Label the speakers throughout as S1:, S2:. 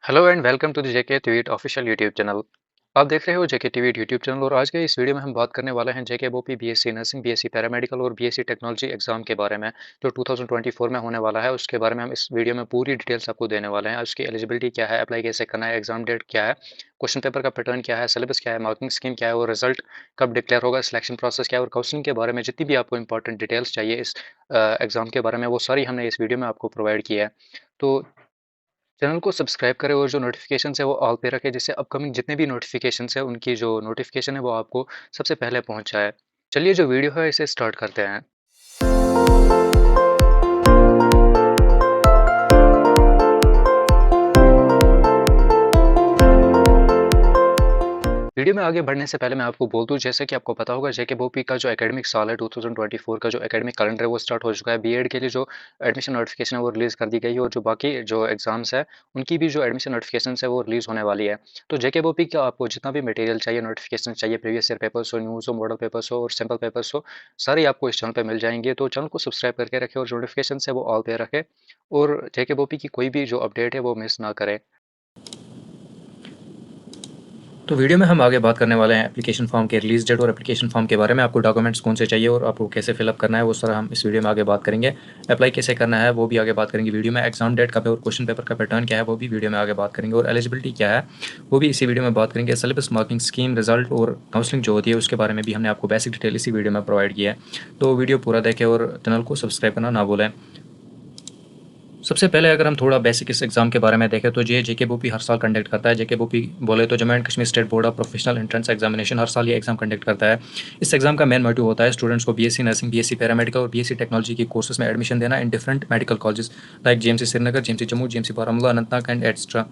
S1: Hello and welcome to the J K tweet official YouTube channel. आप देख रहे हो जेके ट्वीट यूट्यूब चैनल और आज के इस वीडियो में हम बात करने वाले हैं जेके बोपी बीएससी नर्सिंग, बीएससी पैरामेडिकल और बीएससी टेक्नोलॉजी एग्जाम के बारे में जो 2024 में होने वाला है। उसके बारे में हम इस वीडियो में पूरी डिटेल्स आपको देने वाले हैं। उसकी एलिजिबिलिटी क्या है, अप्लाई कैसे करना है, एग्जाम डेट क्या है, क्वेश्चन पेपर का पैटर्न क्या है, सिलेबस क्या है, मार्किंग स्कीम क्या है और रिजल्ट कब डिक्लेयर होगा, सिलेक्शन प्रोसेस क्या है और काउंसलिंग के बारे में जितनी भी आपको इंपॉर्टेंट डिटेल्स चाहिए इस एग्जाम के बारे में वो सारी हमने इस वीडियो में आपको प्रोवाइड किया है। तो चैनल को सब्सक्राइब करें और जो नोटिफिकेशन है वो ऑल पे रखें, जिससे अपकमिंग जितने भी नोटिफिकेशन है उनकी जो नोटिफिकेशन है वो आपको सबसे पहले पहुंच जाए। चलिए जो वीडियो है इसे स्टार्ट करते हैं। वीडियो में आगे बढ़ने से पहले मैं आपको बोल दूं, जैसे कि आपको पता होगा जेके बोपी का जो एकेडमिक साल है 2024 का जो एकेडमिक कैलेंडर है वो स्टार्ट हो चुका है। बीएड के लिए जो एडमिशन नोटिफिकेशन है वो रिलीज़ कर दी गई है और जो बाकी जो एग्जाम्स है उनकी भी जो एडमिशन नोटिफिकेशन है वो रिलीज़ होने वाली है। तो जेके बोपी का आपको जितना भी मटेरियल चाहिए, नोटिफिकेशन चाहिए, प्रीवियस ईयर पेपर्स हो, न्यूज़ हो, मॉडल पेपर्स हो और सैम्पल पेपर्स हो, सारे आपको इस चैनल पर मिल जाएंगे। तो चैनल को सब्सक्राइब करके रखें और जो नोटिफिकेशन है वो ऑल पे रखें और जेके बोपी की कोई भी जो अपडेट है वो मिस ना करें।
S2: तो वीडियो में हम आगे बात करने वाले हैं एप्लीकेशन फॉर्म के रिलीज डेट और एप्लीकेशन फॉर्म के बारे में। आपको डॉक्यूमेंट्स कौन से चाहिए और आपको कैसे फिलअप करना है वो सारा हम इस वीडियो में आगे बात करेंगे। अप्लाई कैसे करना है वो भी आगे बात करेंगे वीडियो में। एग्जाम डेट कब है और क्वेश्चन पेपर का पैटर्न क्या है वो भी वीडियो में आगे बात करेंगे और एलिजिबिलिटी क्या है वो भी इसी वीडियो में बात करेंगे। सिलेबस, मार्किंग स्कीम, रिजल्ट और काउंसलिंग जो होती है उसके बारे में भी हमने आपको बेसिक डिटेल इसी वीडियो में प्रोवाइड किया है। तो वीडियो पूरा देखें और चैनल को सब्सक्राइब करना ना भूलें। सबसे पहले अगर हम थोड़ा बेसिक इस एग्ज़ाम के बारे में देखें तो ये जेके बोपी हर साल कंडक्ट करता है। जेके बोपी बोले तो Jammu and Kashmir state board of professional entrance examination हर साल ये एग्जाम कंडक्ट करता है। इस एग्जाम का मेन मोटिव होता है स्टूडेंट्स को बीएससी नर्सिंग, बीएससी पैरामेडिकल और बीएससी टेक्नोलॉजी की कोर्सेज में एडमिशन देना in different medical colleges like JMC Srinagar, JMC Jammu, JMC Baramulla, Anantnag and extra.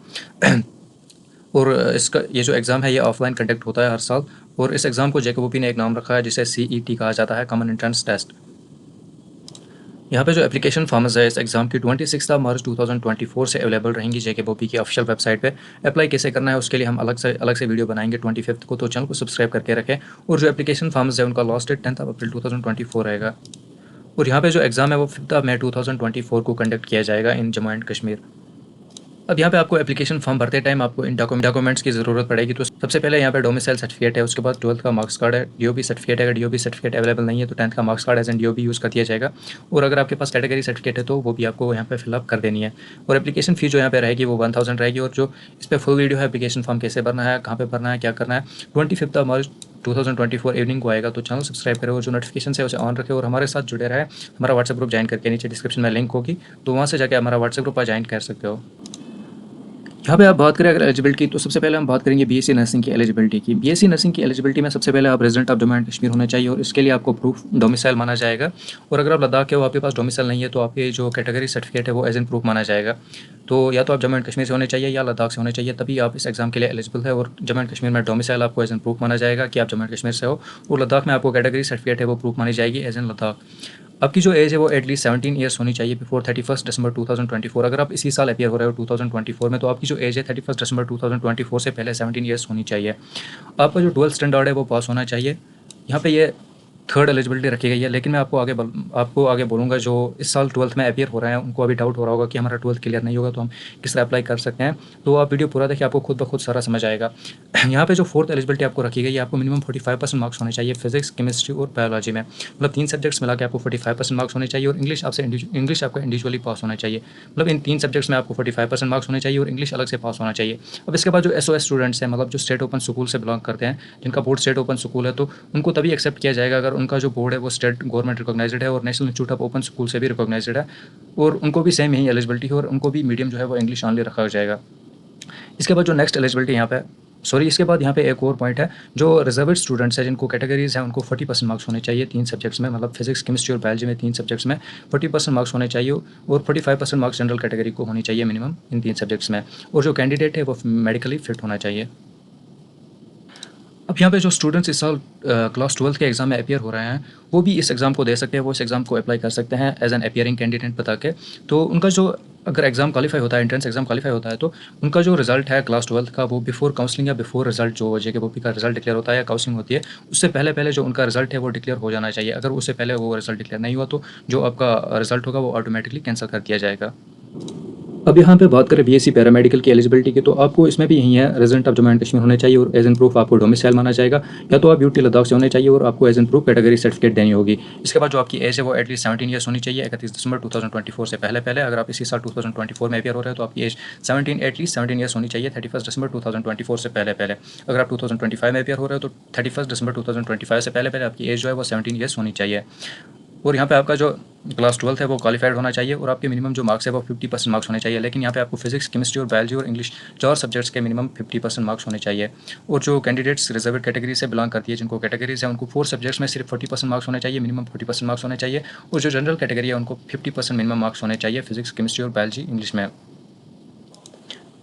S2: और इसका ये जो एग्ज़ाम है ये ऑफलाइन कंडक्ट होता है हर साल। और इस एग्ज़ाम को जेके बोपी ने एक नाम रखा है जिसे CET कहा जाता है, कॉमन एंट्रेंस टेस्ट। यहाँ पे जो एप्लीकेशन फॉर्म्स है इस एग्जाम की 26 मार्च 2024 से अवेलेबल रहेंगी जेके बोपी की ऑफिशियल वेबसाइट पे। अप्लाई कैसे करना है उसके लिए हम अलग से वीडियो बनाएंगे 25 को, तो चैनल को सब्सक्राइब करके रखें। और जो एप्लीकेशन फॉर्म्स है उनका लास्ट डेट 10 अप्रैल 2024 रहेगा। और यहाँ पे जो एग्ज़ाम है वो 5 मई 2024 को कंडक्ट किया जाएगा इन जम्मू एंड कश्मीर। अब यहाँ पे आपको एप्लीकेशन फॉर्म भरते टाइम आपको इन डॉक्यूमेंट्स की ज़रूरत पड़ेगी। तो सबसे पहले यहाँ पे डोमिसाइल सर्टिफिकेट है, उसके बाद 12th का मार्क्स कार्ड है, डीओबी सर्टिफिकेट है। अगर डीओबी सर्टिफिकेट अवेलेबल नहीं है तो 10th का marks card as an DOB use कर दिया जाएगा। और अगर आपके पास कैटेगरी सर्टिफिकेट है तो वो भी आपको यहाँ पे फिलअप कर देनी है। और एप्लीकेशन फ़ी जो यहाँ पे रहेगी वो 1000 रहेगी। और जो इस पर फुल वीडियो है एप्लीकेशन फॉर्म कैसे भरना है, कहाँ पर भरना है, क्या करना है, 25 मार्च 2024 इवनिंग को आएगा। तो चैनल सब्सक्राइब करें और जो नोटिफिकेशन है उसे ऑन रखें और हमारे साथ जुड़े रहे। हमारा व्हाट्सएप ग्रुप ज्वाइन करके नीचे डिस्क्रिप्शन में लिंक होगी, तो वहाँ से जाकर हमारा व्हाट्सएप ग्रुप ज्वाइन कर सकते हो। यहाँ पे आप बात करें अगर एलिजिबिलिटी, तो सबसे पहले हम बात करेंगे बीएससी नर्सिंग की एलिजिबिलिटी की। बीएससी नर्सिंग की एलिजिबिलिटी में सबसे पहले आप resident of Jammu and Kashmir होने चाहिए और इसके लिए आपको प्रूफ डोमिसाइल माना जाएगा। और अगर आप लद्दाख के हो, आपके पास डोमिसाइल नहीं है, तो आपके जो कैटेगरी सर्टिफिकेट है वो एज एन प्रूफ माना जाएगा। तो या तो आप जम्मू एंड कश्मीर से होने चाहिए या लद्दाख से होने चाहिए, तभी आप इस एग्जाम के लिए एलिजिबल है। और जम्मू एंड कश्मीर में डोमिसाइल आपको एज एन प्रूफ माना जाएगा कि आप जम्मू एंड कश्मीर से हो। और लद्दाख में आपको कैटेगरी सर्टिफिकेट है वो प्रूफ मानी जाएगी एज एन लद्दाख। आपकी जो एज है वो एटलीस्ट 17 ईयर्स होनी चाहिए बिफोर 31 दिसंबर 2024। अगर आप इसी साल अपियर हो रहे हो 2024 में, तो आपकी जो एज है 31 दिसंबर 2024 से पहले 17 ईयर्स होनी चाहिए। आपका जो 12th स्टैंडर्ड है वो पास होना चाहिए। यहाँ पे ये थर्ड एलिजिबिलिटी रखी गई है। लेकिन मैं आपको आगे बोलूँगा जो इस साल 12th में अपियर हो रहे हैं उनको अभी डाउट हो रहा होगा कि हमारा 12th क्लियर नहीं होगा तो हम किस तरह अप्लाई कर सकते हैं। तो आप वीडियो पूरा देखिए, आपको खुद ब खुद सारा समझ आएगा। यहाँ पे जो फोर्थ एलिजिबिलिटी आपको रखी गई है, आपको मिनिमम 45% मार्क्स होने चाहिए फिजिक्स, केमिस्ट्री और बायोलॉजी में। मतलब 3 सब्जेक्ट्स मिला के आपको 45% मार्क्स होने चाहिए। और इंग्लिश आपका इंडिविजुअली पास होना चाहिए। मतलब इन 3 सब्जेक्ट्स में आपको 45% मार्क्स होने चाहिए और इंग्लिश अलग से पास होना चाहिए। अब इसके बाद जो SOS स्टूडेंट्स हैं, मतलब जो स्टेट ओपन स्कूल से बिलोंग करते हैं, जिनका बोर्ड स्टेट ओपन स्कूल है, तो उनको तभी एक्सेप्ट किया जाएगा अगर उनका जो बोर्ड है वो स्टेट गवर्नमेंट रिकॉग्नाइज्ड है और national institute of open school से भी रिकॉग्नाइज्ड है। और उनको भी सेम यही एलिजिबिलिटी है और उनको भी मीडियम जो है वो इंग्लिश ऑनली रखा जाएगा। इसके बाद जो नेक्स्ट एलिजिबिलिटी यहाँ पे इसके बाद यहाँ पे एक और पॉइंट है, जो रिजर्व्ड स्टूडेंट्स हैं जिनको कैटेगरीज हैं उनको 40% मार्क्स होने चाहिए 3 सब्जेक्ट्स में। मतलब फिजिक्स, केमिस्ट्री और बायोलॉजी में 3 सब्जेक्ट्स में 40% मार्क्स होने चाहिए। और 45% मार्क्स जनरल कैटेगरी को होनी चाहिए मिनिमम इन 3 सब्जेक्ट्स में। और जो कैंडिडेट है वो मेडिकली फिट होना चाहिए। अब यहाँ पे जो स्टूडेंट्स इस साल क्लास 12th के एग्ज़ाम में अपियर हो रहे हैं वो भी इस एग्ज़ाम को दे सकते हैं। वो इस एग्ज़ाम को अप्लाई कर सकते हैं एज एन अपियरिंग कैंडिडेट बता के। तो उनका जो अगर एग्ज़ाम क्वालिफाई होता है, एंट्रेंस एग्ज़ाम क्वालिफाई होता है, तो उनका जो रिजल्ट है क्लास 12th का वो बिफोर काउंसलिंग या बिफोर रिजल्ट जो जेके बोपी का रिजल्ट डिक्लेयर होता है या काउंसलिंग होती है उससे पहले पहले जो उनका रिजल्ट है वो डिक्लेयर हो जाना चाहिए। अगर उससे पहले वो रिजल्ट डिक्लेयर नहीं हुआ तो जो आपका रिजल्ट होगा वो ऑटोमेटिकली कैंसिल कर दिया जाएगा। अब यहाँ पे बात करें बीएससी पैरामेडिकल की एलिजिबिलिटी की, तो आपको इसमें भी यही है, resident of Jammu and Kashmir होने चाहिए और एज एन प्रूफ आपको डोमिसाइल माना जाएगा, या तो आप यूटी लद्दाख से होने चाहिए और आपको as an proof category certificate देनी होगी। इसके बाद जो आपकी एज है वो एटलीस्ट 17 ईयर्स होनी चाहिए 31 दिसंबर 2024 से पहले पहले। अगर आप इसी साल 2024 में अपियर हो रहे हैं तो आपकी एज 17 एटलीस्ट 17 ईयर्स होनी चाहिए 31 दिसंबर 2024 से पहले पहले। अगर आप 2025 में अपियर हो रहे हो तो 31 दिसंबर 2025 से पहले पहले आपकी एज जो है वो 17 ईयर्स होनी चाहिए। और यहाँ पे आपका जो क्लास 12 है वो क्वालिफाइड होना चाहिए और आपके मिनिमम जो मार्क्स है वो 50% मार्क्स होने चाहिए। लेकिन यहाँ पे आपको फिजिक्स, केमिस्ट्री और बायोलॉजी और इंग्लिश 4 सब्जेक्ट्स के मिनिमम 50% मार्क्स होने चाहिए। और जो कैंडिडेट्स रिजर्व कैटेगरी से बिलोंग करती है, जिनको कैटेगरीज है, उनको 4 सब्जेक्ट्स में सिर्फ 40% मार्क्स होने चाहिए, मिनिमम 40% मार्क्स होने चाहिए। और जो जनरल कैटेगरी है उनको 50% मिनिमम मार्क्स होने चाहिए फिजिक्स, केमिस्ट्री और बायोलॉजी, इंग्लिश में।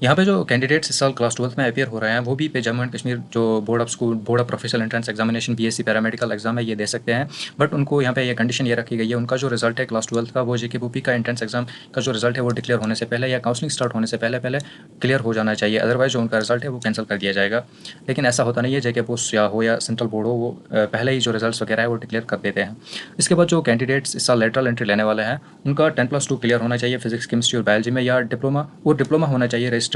S2: यहाँ पे जो कैंडिडेट्स इस साल क्लास 12 में अपियर हो रहे हैं वो भी पे जम्मू एंड कश्मीर जो board of professional entrance examination BSc paramedical exam है ये दे सकते हैं। बट उनको यहाँ पे ये कंडीशन ये रखी गई है, उनका जो रिजल्ट है क्लास 12 का वो जेकेबीपी का एंट्रेंस एग्जाम का जो रिजल्ट है वो डिक्लेयर होने से पहले या काउंसलिंग स्टार्ट होने से पहले पहले क्लियर हो जाना चाहिए, अदरवाइज जो उनका रिजल्ट है वो कैंसिल कर दिया जाएगा। लेकिन ऐसा होता नहीं है, जेके पोस्ट या हो या सेंट्रल बोर्ड हो, वो पहले ही जो रिजल्ट वगैरह है वो डिक्लेयर कर देते हैं। इसके बाद जो कैंडिडेट्स इस साल लेटरल एंट्री लेने वाले हैं उनका 10+2 क्लियर होना चाहिए फिजिक्स, केमिस्ट्री और बायोलॉजी में, या डिप्लोमा होना चाहिए रजिस्टर्ड,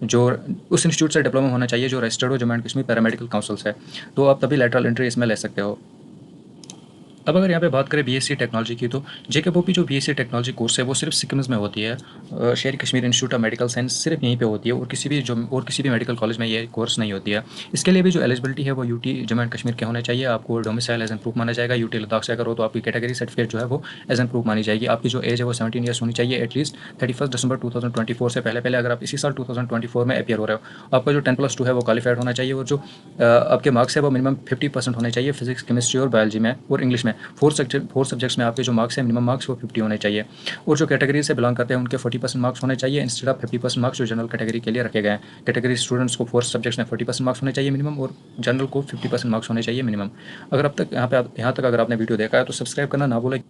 S2: जो उस इंस्टीट्यूट से डिप्लोमा होना चाहिए जो रजिस्टर्ड हो Jammu and Kashmir paramedical council से। तो आप तभी लेटरल एंट्री इसमें ले सकते हो। अब अगर यहाँ पे बात करें बीएससी टेक्नोलॉजी की, तो जेकेपीओपी जो बीएससी टेक्नोलॉजी कोर्स है वो सिर्फ सिक्किम में होती है। शेर Kashmir institute of medical science सिर्फ यहीं पे होती है और किसी भी मेडिकल कॉलेज में ये कोर्स नहीं होती है। इसके लिए भी जो एलिजिबिलिटी है वो यूटी जम्मू एंड कश्मीर के होने चाहिए। आपको डोमिसाइल एज एन प्रूफ माना जाएगा। यूटी लद्दाख से अगर हो तो आपकी कैटेगरी सर्टिफिकेट जो है वो एज एन प्रूफ मानी जाएगी। आपकी जो एज है वो 17 ईयर्स होनी चाहिए एटलीस्ट 31 दिसंबर 2024 से पहले पहले। अगर आप इसी साल 2024 में अपियर हो रहे हो, आपका जो 10+2 है वो क्वालिफाइड होना चाहिए और जो आपके मार्क्स है वो मिनिमम 50% होने चाहिए फिजिक्स, केमिस्ट्री और बायोलॉजी में और इंग्लिश में। 4 सब्जेक्ट्स में आपके जो मार्क्स हैं मिनिमम मार्क्स वो 50 होने चाहिए। और जो कैटेगरी से बिलोंग करते हैं उनके 40% मार्क्स होने चाहिए इंस्टेड ऑफ 50% मार्क्स जो जनरल कैटेगरी के लिए रखे गए हैं। कैटेगरी स्टूडेंट्स को 4 सब्जेक्ट्स में 40% मार्क्स होने चाहिए मिनिमम और जनरल को 50% मार्क्स होने चाहिए मिनिमम। अगर अब तक यहाँ तक अगर आपने वीडियो देखा है तो सब्सक्राइब करना ना भूलें।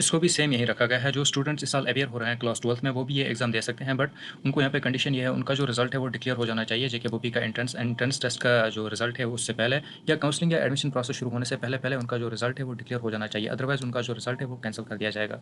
S2: इसको भी सेम यही रखा गया है, जो स्टूडेंट्स इस साल अपियर हो रहे हैं क्लास 12 में वो भी ये एग्जाम दे सकते हैं, बट उनको यहाँ पे कंडीशन ये है, उनका जो रिजल्ट है वो डिक्लेयर हो जाना चाहिए जेकेपीओपी का एंट्रेंस टेस्ट का जो रिजल्ट है उससे पहले, या काउंसलिंग या एडमिशन प्रोसेस शुरू होने से पहले पहले उनका जो रिजल्ट है वो डिक्लेयर हो जाना चाहिए, अदरवाइज उनका जो रिजल्ट है वो कैंसिल कर दिया जाएगा।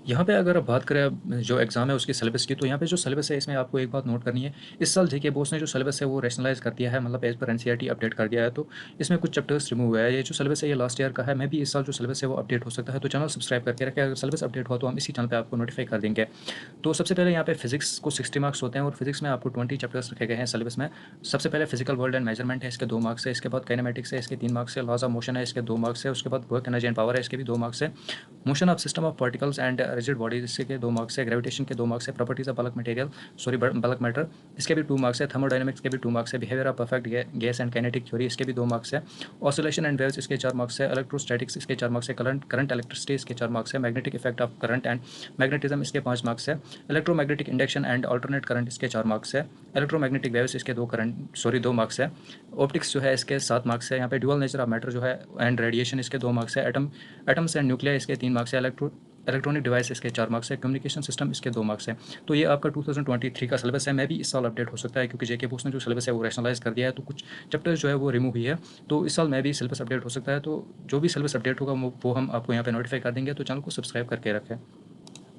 S2: यहाँ पे अगर आप बात करें जो एग्जाम है उसकी सिलेबस की, तो यहाँ पे जो सिलेबस है इसमें आपको एक बात नोट करनी है, इस साल जेके बोस ने जो सिलेबस है वो रैशनलाइज कर दिया है, मतलब एज पर एनसीईआरटी अपडेट कर दिया है, तो इसमें कुछ चैप्टर्स रिमूव हुआ है। ये जो सिलेबस है ये लास्ट ईयर का है, मैं भी इस साल जो सिलेबस है वो अपडेट हो सकता है, तो चैनल सब्सक्राइब करके रखें। अगर सिलेबस अपडेट हो तो हम इसी चैनल पर आपको नोटिफाई कर देंगे। तो सबसे पहले यहाँ पे फिजिक्स को 60 मार्क्स होते हैं और फिजिक्स में आपको 20 चैप्टर्स रखे गए हैं सिलेबस में। सबसे पहले फिजिकल वर्ल्ड एंड मेजरमेंट है, इसके 2 मार्क्स है। इसके बाद काइनेमेटिक्स है, इसके 3 मार्क्स है। लॉज ऑफ मोशन है, इसके 2 मार्क्स है। उसके बाद वर्क एनर्जी एंड पावर है, इसके भी 2 मार्क्स है। Motion of system of particles and rigid bodies, इसके 2 मार्क्स है। ग्रेविटेशन के 2 मार्क्स है। प्रॉपर्टीज ऑफ बल्क मैटर, इसके भी 2 मार्क्स है। थर्मोडायनेमिक्स के भी 2 मार्क्स है। Behaviour of perfect gas and kinetic theory, इसके भी 2 मार्क्स है। ऑसिलेशन एंड वेव्स, इसके 4 मार्क्स है। इलेक्ट्रोस्टैटिक्स, इसके 4 मार्क्स है। करंट इलेक्ट्रिसिटी, इसके 4 मार्क्स है। Magnetic effect of current and magnetism, इसके 5 मार्क्स है। Electromagnetic induction and alternate current, इसके 4 मार्क्स है। इलेक्ट्रोमैग्नेटिक वेव्स, इसके 2 मार्क्स है। ऑप्टिक्स जो है इसके 7 मार्क्स है। यहाँ पे ड्यूअल नेचर ऑफ मैटर जो है एंड रेडिएशन, इसके 2 मार्क्स है। एटम्स एंड न्यूक्लिया, इसके 3 मार्क्स है। इलेक्ट्रॉनिक डिवाइस, इसके 4 मार्क्स है। कम्युनिकेशन सिस्टम, इसके 2 मार्क्स है। तो ये आपका 2023 का सिलेबस है। मैं भी इस साल अपडेट हो सकता है क्योंकि जेके बोस ने जो सिलेबस है वो रैशनलाइज कर दिया है, तो कुछ चैप्टर्स जो है वो रिमूव हुई है, तो इस साल मैं भी सिलेबस अपडेट हो सकता है। तो जो भी सिलेबस अपडेट होगा वो हम आपको यहाँ पे नोटिफाई कर देंगे, तो चैनल को सब्सक्राइब करके रखें।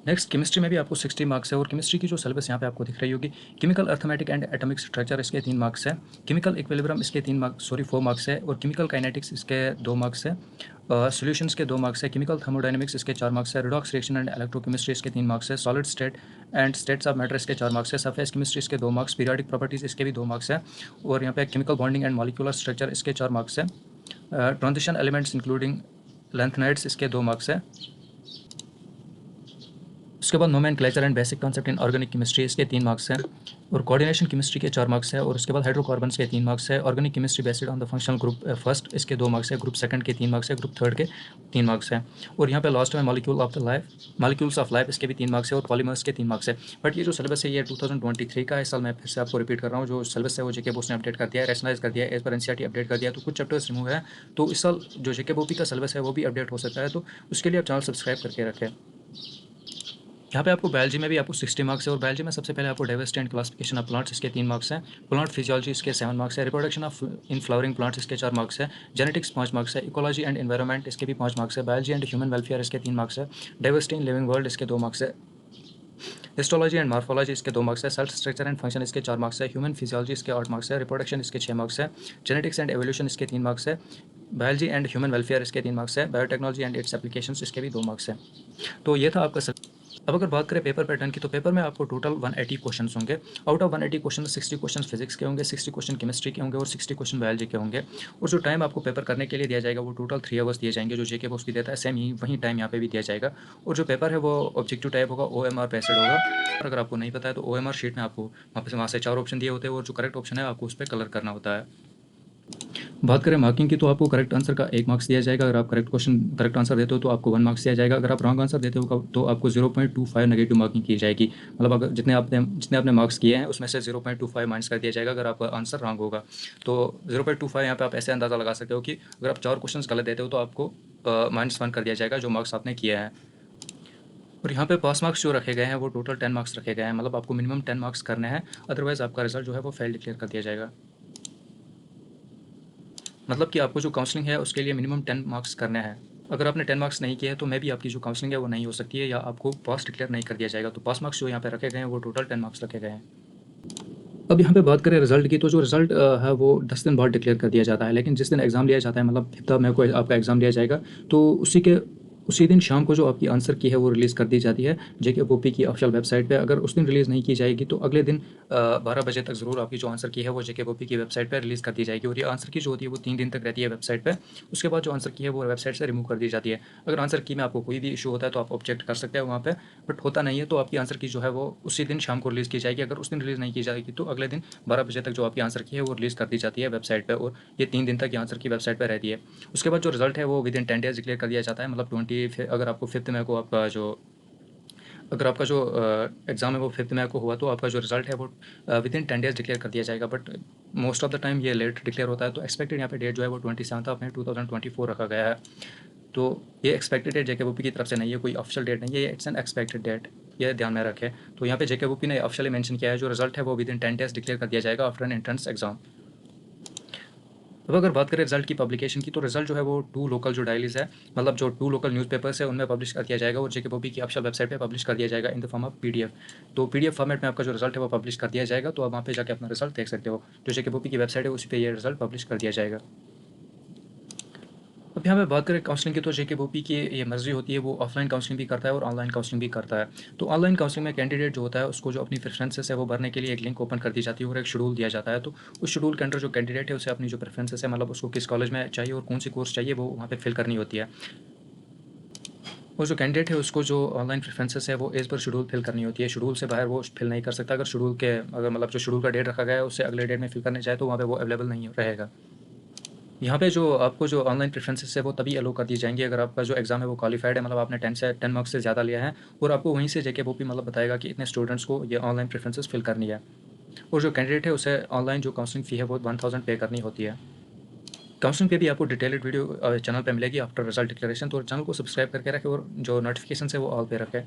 S2: नेक्स्ट केमिस्ट्री में भी आपको 60 मार्क्स है और केमिस्ट्री की जो सिलेबस यहाँ पे आपको दिख रही होगी, chemical arithmetic and atomic structure, इसके 3 मार्क्स है। केमिकल इक्विलिब्रियम, इसके 4 मार्क्स है। और केमिकल काइनेटिक्स, इसके 2 मार्क्स है। सॉल्यूशंस के 2 मार्क्स है। केमिकल थर्मोडायनेमिक्स, इसके 4 मार्क्स है। रिडॉक्स रिएक्शन एंड इलेक्ट्रोकेमिस्ट्री, इसके 3 मार्क्स है। Solid state and states of matter, इसके 4 मार्क्स है। सरफेस केमिस्ट्री, इसके 2 मार्क्स। पीरियोडिक प्रॉपर्टीज, इसके भी 2 मार्क्स है। और यहाँ पे chemical bonding and molecular structure, इसके 4 मार्क्स है। ट्रांजिशन एलिमेंट्स इंक्लूडिंग लेंथनाइड्स, इसके 2 मार्क्स है। उसके बाद nomenclature and basic concept in organic chemistry, इसके 3 मार्क्स हैं। और कोऑर्डिनेशन केमिस्ट्री के 4 मार्क्स है। और उसके बाद हाइड्रोकार्बन्स के 3 मार्क्स है। Organic chemistry based on the functional group first, इसके 2 मार्क्स है। ग्रुप सेकंड के 3 मार्क्स है। ग्रुप थर्ड के 3 मार्क्स है। और यहाँ पे लास्ट में मॉलिक्यूल्स ऑफ लाइफ, इसके भी 3 मार्क्स है। और पॉलीमर्स के 3 मार्क्स है। बट ये जो सिलेबस है ये 2023 का है। इस साल मैं फिर से आपको रिपीट कर रहा हूँ, जो सिलेबस है वो जेके बोस ने अपडेट कर दिया है, रैशनलाइज कर दिया है, एज पर एनसीईआरटी अपडेट कर दिया, तो कुछ चैप्टर्स रिमूव है। तो इस साल जो जेके बोपी का सिलेबस है वो भी अपडेट हो सकता है, तो उसके लिए आप चैनल सब्सक्राइब करके रखें। यहाँ पे आपको बायोलॉजी में भी आपको 60 मार्क्स है। और बायोलॉजी में सबसे पहले आपको diversity and classification of plants, इसके 3 मार्क्स हैं। प्लांट फिजियोलॉजी, इसके 7 मार्क्स है। Reproduction of in flowering plants, इसके 4 मार्क्स है। जेनेटिक्स 5 मार्क्स है। इकोलॉजी एंड एनवायरनमेंट, इसके भी 5 मार्क्स है। बायोलॉजी एंड ह्यूमन वेलफेयर, इसके 3 मार्क्स है। डाइवर्सिटी इन लिविंग वर्ल्ड, इसके 2 मार्क्स है। हिस्टोलॉजी एंड मार्फोलॉजी इसके 2 मार्क्स है, सेल स्ट्रक्चर एंड फंक्शन इसके 4 मार्क्स है, ह्यूमन फिजियोलॉजी इसके 8 मार्क्स है, रिप्रोडक्शन इसके 6 मार्क्स है, जेनेटिक्स एंड एवोल्यूशन इसके 3 मार्क्स है, बायोलॉजी एंड ह्यूमन वेलफेयर इसके 3 मार्क्स है, बायोटेक्नोलॉजी एंड इट्स एप्लीकेशंस इसके भी 2 मार्क्स है। तो ये था आपका। अब अगर बात करें पेपर पैटर्न की, तो पेपर में आपको टोटल 180 क्वेश्चंस होंगे। Out of 180 question 60 question physics के होंगे, 60 क्वेश्चन केमिस्ट्री के होंगे और 60 क्वेश्चन बायोलॉजी के होंगे। और जो टाइम आपको पेपर करने के लिए दिया जाएगा वो टोटल 3 आवर्स दिए जाएंगे, जो जेके बॉक्स भी देता है सेम ही वही टाइम यहाँ पे भी दिया जाएगा। और जो पेपर है वो ऑब्जेक्टिव टाइप होगा, OMR बेस्ड होगा। अगर आपको नहीं पता है तो OMR शीट में आपको वहाँ से 4 ऑप्शन दिए होते हैं और जो करेक्ट ऑप्शन है आपको उस पर कलर करना होता है। बात करें मार्किंग की, तो आपको करेक्ट आंसर का 1 मार्क्स दिया जाएगा। अगर आप करेक्ट आंसर देते हो तो आपको 1 मार्क्स दिया जाएगा। अगर आप रॉन्ग आंसर देते हो तो आपको 0.25 नेगेटिव मार्किंग की जाएगी। मतलब अगर जितने आपने मार्क्स किए हैं उसमें से 0.25 माइनस कर दिया जाएगा अगर आपका आंसर रॉन्ग होगा। तो 0.25 यहाँ पे आप ऐसे अंदाज़ा लगा सकते हो कि अगर आप 4 क्वेश्चन गलत देते हो तो आपको -1 कर दिया जाएगा जो मार्क्स आपने किया है। और यहाँ पे पास मार्क्स जो रखे गए हैं वो टोटल 10 मार्क्स रखे गए हैं। मतलब आपको मिनिमम 10 मार्क्स करने हैं, अदरवाइज़ आपका रिजल्ट जो है वो फेल डिक्लेयर कर दिया जाएगा। मतलब कि आपको जो काउंसलिंग है उसके लिए मिनिमम 10 मार्क्स करने हैं। अगर आपने 10 मार्क्स नहीं किए हैं तो मे भी आपकी जो काउंसलिंग है वो नहीं हो सकती है या आपको पास डिक्लेयर नहीं कर दिया जाएगा। तो पास मार्क्स जो यहाँ पे रखे गए हैं वो टोटल 10 मार्क्स रखे गए हैं। अब यहाँ पे बात करें रिजल्ट की, तो जो रिजल्ट है वो 10 दिन बाद डिक्लेयर कर दिया जाता है। लेकिन जिस दिन एग्ज़ाम लिया जाता है, मतलब 5 मई को आपका एग्ज़ाम लिया जाएगा, तो उसी दिन शाम को जो आपकी आंसर की है वो रिलीज़ कर दी जाती है JKBOP की ऑफिशियल वेबसाइट पे। अगर उस दिन रिलीज़ नहीं की जाएगी तो अगले दिन 12 बजे तक ज़रूर आपकी जो आंसर की है वो JKBOP की वेबसाइट पे रिलीज़ कर दी जाएगी। और ये आंसर की जो होती है वो 3 दिन तक रहती है वेबसाइट पे। उसके बाद जो आंसर की है वो वेबसाइट से रिमूव कर दी जाती है। अगर आंसर की में आपको कोई भी इशू होता है तो आप ऑब्जेक्ट कर सकते हैं वहाँ पे, बट होता नहीं है तो आपकी आंसर की जो है वो उसी दिन शाम को रिलीज़ की जाएगी। अगर उस दिन रिलीज़ नहीं की जाएगी तो अगले दिन 12 बजे तक जो आपकी आंसर की है वो रिलीज़ कर दी जाती है वेबसाइट पर, और ये 3 दिन तक ये आंसर की वेबसाइट पर रहती है। उसके बाद जो रिजल्ट है वो विद इन 10 डेज़ डिक्लेयर कर दिया जाता है। मतलब 20 अगर आपको 5 मई को अगर आपका जो एग्ज़ाम है वो 5 मई को हुआ तो आपका जो रिजल्ट है वो विद इन 10 डेज़ डिक्लेयर कर दिया जाएगा। But most of the time ये लेट डिक्लेयर होता है। तो एक्सपेक्टेड यहाँ पे डेट जो है वो 27 मई 2024 रखा गया है। तो ये एक्सपेक्टेड डेट JKBOP की तरफ से नहीं है, कोई ऑफिशियल डेट नहीं है, ये इट्स एन एक्सपेक्टेड डेट, ये ध्यान में रखें। तो यहाँ पे JKBOP ने ऑफिशियली मेंशन किया है जो रिजल्ट है वो विद इन 10 डेज़ डिक्लेयर कर दिया जाएगा आफ्टर एन एंट्रेंस एग्जाम। अब अगर बात करें रिजल्ट की पब्लिकेशन की, तो रिजल्ट जो है वो 2 लोकल जो डायलीज़ है, मतलब जो 2 लोकल न्यूज़पेपर्स है उनमें पब्लिश कर दिया जाएगा और JKBOP की ऑफिशियल वेबसाइट पे पब्लिश कर दिया जाएगा in the form of PDF। तो PDF फॉर्मेट में आपका जो रिजल्ट है वो पब्लिश कर दिया जाएगा। तो आप वहाँ पे जाके अपना रिजल्ट देख सकते हो। जो JKBOP की वेबसाइट है उसी पे ये रिजल्ट पब्लिश कर दिया जाएगा। अब यहाँ पे बात करें काउंसलिंग की, तो JKBOP की ये मर्ज़ी होती है, वो ऑफलाइन काउंसलिंग भी करता है और ऑनलाइन काउंसलिंग भी करता है। तो ऑनलाइन काउंसलिंग में कैंडिडेट जो होता है उसको जो अपनी प्रेफरेंसेस है वो भरने के लिए एक लिंक ओपन कर दी जाती है और एक शेड्यूल दिया जाता है। तो उस शेड्यूल के अंडर जो कैंडिडेट है उसे अपनी जो प्रेफरेंसेस है, मतलब उसको किस कॉलेज में चाहिए और कौन सी कोर्स चाहिए, वो वहाँ पर फिल करनी होती है। और जो कैंडिडेट है उसको जो ऑनलाइन प्रेफरेंसेस है वो एज़ पर शेड्यूल फिल करनी होती है। शेड्यूल से बाहर वो फिल नहीं कर सकता। अगर मतलब जो शेड्यूल का डेट रखा गया है उससे अगले डेट में फिल करने चाहे तो वहाँ पे वो अवेलेबल नहीं रहेगा। यहाँ पे जो आपको जो ऑनलाइन प्रेफरेंसेस है वो तभी अलो कर दी जाएंगी अगर आपका जो एग्ज़ाम है वो क्वालिफाइड है, मतलब आपने 10 मार्क्स से ज़्यादा लिया है और आपको वहीं से JKBOP मतलब बताएगा कि इतने स्टूडेंट्स को ये ऑनलाइन प्रेफरेंसेस फिल करनी है। और जो कैंडिडेट है उसे ऑनलाइन जो काउंसलिंग फ़ी है वो 1000 पे करनी होती है। काउंसलिंग पे भी आपको डिटेल्ड वीडियो चैनल पे मिलेगी आफ्टर रिजल्ट डिक्लेरेशन। तो चैनल को सब्सक्राइब करके रखें और जो नोटिफिकेशन है वो ऑल पे रखें।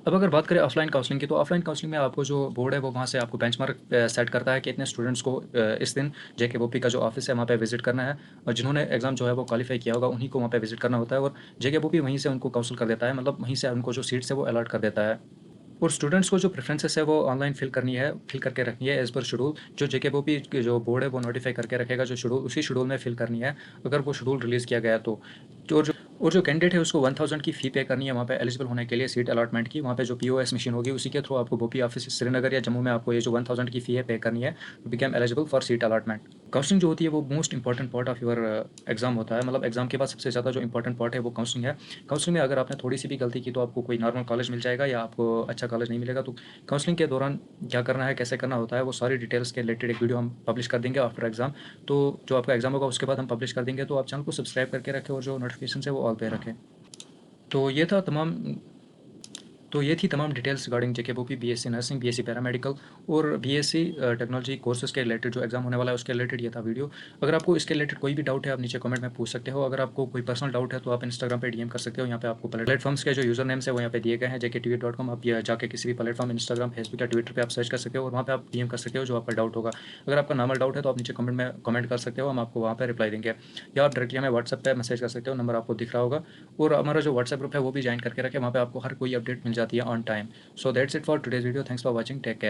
S2: अब अगर बात करें ऑफलाइन काउंसलिंग की, तो ऑफलाइन काउंसलिंग में आपको जो बोर्ड है वो वहाँ से आपको बेंचमार्क सेट करता है कि इतने स्टूडेंट्स को इस दिन JKBOP का जो ऑफिस है वहाँ पे विजिट करना है, और जिन्होंने एग्ज़ाम जो है वो क्वालिफाई किया होगा उन्हीं को वहाँ पे विजिट करना होता है। और JKBOP वहीं से उनको काउंसिल कर देता है, मतलब वहीं से उनको जो सीट्स है वो अलॉट कर देता है। और स्टूडेंट्स को जो प्रेफरेंसेस है वो ऑनलाइन फिल करके रखनी है एज़ पर शेड्यूल। जो JKBOP की जो बोर्ड है वो नोटिफाई करके रखेगा जो शेड्यूल, उसी शेड्यूल में फिल करनी है अगर वो शेड्यूल रिलीज़ किया गया तो। जो कैंडिडेट है उसको 1000 की फ़ी पे करनी है वहाँ पे एलिजिबल होने के लिए सीट अलॉटमेंट की। वहाँ पे जो POS मशीन होगी उसी के थ्रू आपको BOP ऑफिस श्रीनगर या जम्मू में आपको ये जो 1000 की फ़ी है पे करनी है to become eligible for seat allotment. Counselling जो होती है वो most important part of your exam होता है। मतलब एग्जाम के बाद सबसे ज़्यादा जो इंपॉर्टेंट पार्ट है वो काउंसलिंग है। काउंसलिंग में अगर आपने थोड़ी सी भी गलती की तो आपको कोई नॉर्मल कॉलेज मिल जाएगा या आपको अच्छा कॉलेज नहीं मिलेगा। तो काउंसलिंग के दौरान क्या करना है, कैसे करना होता है, वो सारी डिटेल्स के रिलेटेड एक वीडियो हम पब्लिश कर देंगे आफ्टर एग्जाम। तो जो आपका एग्जाम होगा उसके बाद हम पब्लिश कर देंगे। तो आप चैनल को सब्सक्राइब करके रखें और जो नोटिफिकेशन है वो ऑल पे रखें। तो ये थी तमाम details regarding JKBOP BSc nursing, BSc paramedical और BSc टेक्नोलॉजी कोर्सेज के रिलेटेड जो एग्जाम होने वाला है उसके रिलेटेड ये था वीडियो। अगर आपको इसके रिलेटेड कोई भी डाउट है आप नीचे कमेंट में पूछ सकते हो। अगर आपको कोई पर्सनल डाउट है तो आप इंस्टाग्राम पे DM कर सकते हो। यहाँ पे आपको प्लेटफॉर्म्स के जो यूजर नेम्स है वो यहाँ पे दिए गए हैं jktv.com। आप जाके किसी भी प्लेटफॉर्म इंस्टाग्राम, फेसबुक या ट्विटर पर आप सर्च कर सकते हो और वहाँ पे आप DM कर सकते हो जो आपका डाउट होगा। अगर आपका नॉर्मल डाउट है तो आप नीचे कमेंट में कमेंट कर सकते हो, हम आपको वहाँ पर रिप्लाई देंगे। या आप डायरेक्टली हमें व्हाट्सएप पर मैसेज कर सकते हो, नंबर आपको दिख रहा होगा। और हमारा जो व्हाट्सएप ग्रुप है वो भी ज्वाइन करके रखें, वहाँ पे आपको हर कोई अपडेट मिल जाती है। जाती है on time. So that's it for today's video. Thanks for watching. Take care.